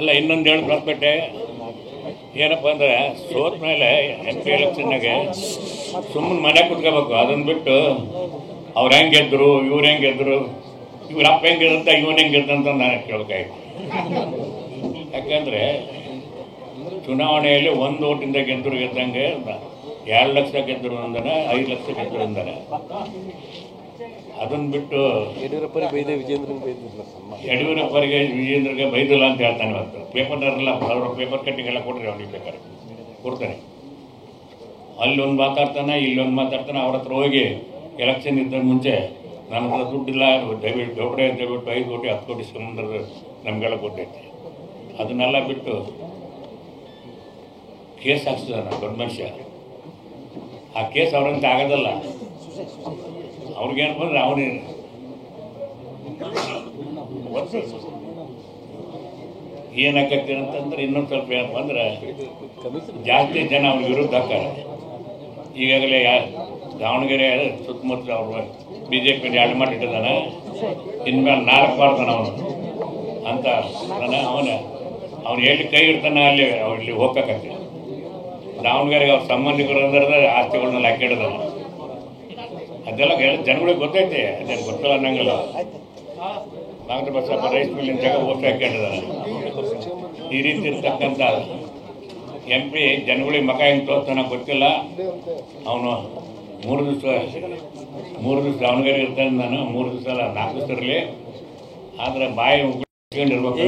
ಅಲ್ಲ ಇನ್ನೊಂದು ಹೇಳಿ ಬರ್ಬಿಟ್ಟೆ ಏನಪ್ಪ ಅಂದ್ರೆ ಸೋತ ಮೇಲೆ MP ಎಲೆಕ್ಷನ್ನಾಗೆ ಸುಮ್ಮನೆ ಮನೆ ಕುತ್ಕೋಬೇಕು. ಅದನ್ನು ಬಿಟ್ಟು ಅವ್ರು ಹೆಂಗೆ ಗೆದ್ದರು, ಇವ್ರು ಹೆಂಗೆ ಗೆದ್ದರು, ಇವ್ರ ಅಪ್ಪ ಹೆಂಗಿದಂತ ಇವನು ಹೆಂಗಿದಂತ ನಾನು ಕೇಳಬೇಕಾಯ್ತು. ಯಾಕಂದರೆ ಚುನಾವಣೆಯಲ್ಲಿ 1 ಓಟಿಂದ ಗೆದ್ದರು ಗೆದ್ದಂಗೆ 2 ಲಕ್ಷ ಗೆದ್ದರು ಅಂದನೆ, 5 ಲಕ್ಷ ಗೆದ್ದರು ಅಂದನೆ. ಅದನ್ನು ಬಿಟ್ಟು ಯಡಿಯೂರಪ್ಪರಿಗೆ ವಿಜೇಂದ್ರಗೆ ಬೈದಿಲ್ಲ ಅಂತ ಹೇಳ್ತಾನೆ. ಇವತ್ತು ಪೇಪರ್ನವರೆಲ್ಲ ಅವರು ಪೇಪರ್ ಕಟ್ಟಿಂಗ್ ಎಲ್ಲ ಕೊಟ್ಟರೆ ಅವ್ರಿಗೆ ಬೇಕಾದ್ರೆ ಕೊಡ್ತಾನೆ. ಅಲ್ಲೊಂದು ಮಾತಾಡ್ತಾನೆ, ಇಲ್ಲೊಂದು ಮಾತಾಡ್ತಾನೆ. ಅವ್ರ ಹತ್ರ ಹೋಗಿ ಎಲೆಕ್ಷನ್ ಇದ್ದ ಮುಂಚೆ ನನ್ನ ಹತ್ರ ದುಡ್ಡಿಲ್ಲ, ದಯವಿಟ್ಟು 5 ಕೋಟಿ 10 ಕೋಟಿ ಸಂಬಂಧ ನಮಗೆಲ್ಲ ಕೊಟ್ಟೈತೆ. ಅದನ್ನೆಲ್ಲ ಬಿಟ್ಟು ಕೇಸ್ ಹಾಕ್ಸಿದಾನ ದೊಡ್ಡ ಮನುಷ್ಯ. ಆ ಕೇಸ್ ಅವ್ರಂತ ಆಗೋದಲ್ಲ. ಅವ್ರಿಗೇನು ಬಂದರೆ ಅವನೇ ಏನಾಕತ್ತೀರ ಅಂತಂದ್ರೆ ಇನ್ನೊಂದು ಸ್ವಲ್ಪ ಏನಪ್ಪ ಅಂದ್ರೆ ಜಾಸ್ತಿ ಜನ ಅವ್ರ ವಿರುದ್ಧ ಹಾಕ್ತಾರೆ. ಈಗಾಗಲೇ ದಾವಣಗೆರೆ ಸುತ್ತಮುತ್ತ ಅವರು BJP ಎರಡು ಮಾಡಿಟ್ಟಿದ್ದಾನೆ. ಇನ್ಮೇಲೆ 4 ಮಾಡ್ತಾನೆ ಅವನು ಅಂತ ಅವನು ಎಲ್ಲಿ ಕೈ ಇಡ್ತಾನೆ ಅಲ್ಲಿ ಇಲ್ಲಿ ಹೋಗ್ಬೇಕಂತೆ. ದಾವಣಗೆರೆಗೆ ಅವ್ರ ಸಂಬಂಧಿಕರು ಅಂದ್ರೆ ಆಸ್ತಿಗಳನ್ನೆಲ್ಲ ಹಾಕಿಡಿದಾನೆ. ಅದೆಲ್ಲ ಜನಗಳಿಗೆ ಗೊತ್ತೈತೆ, ಅದೇನು ಗೊತ್ತಿಲ್ಲ ಅನ್ನಂಗಿಲ್ಲ. ನಾಗರ ಬಸಪ್ಪ ರೈಸ್ ಮಿಲ್ಲಿನ ಜಾಗ ಓಟ್ ಹಾಕಿಡಿದಾನೆ. ಈ ರೀತಿ ಇರ್ತಕ್ಕಂಥ MP ಜನಗಳಿಗೆ ಮಕ ಹೆಂಗೆ ತೋರ್ತಾನೆ ಗೊತ್ತಿಲ್ಲ. ಅವನು 3 ದಿವಸ ದಾವಣಗೆರೆ ಇರ್ತಾನೆ. ನಾನು 3 ದಿವಸ ಅಲ್ಲ 4 ದಿವಸ ಇರಲಿ, ಆದರೆ ಬಾಯಿ ಉಗ್ಕೊಂಡಿರ್ಬೇಕು.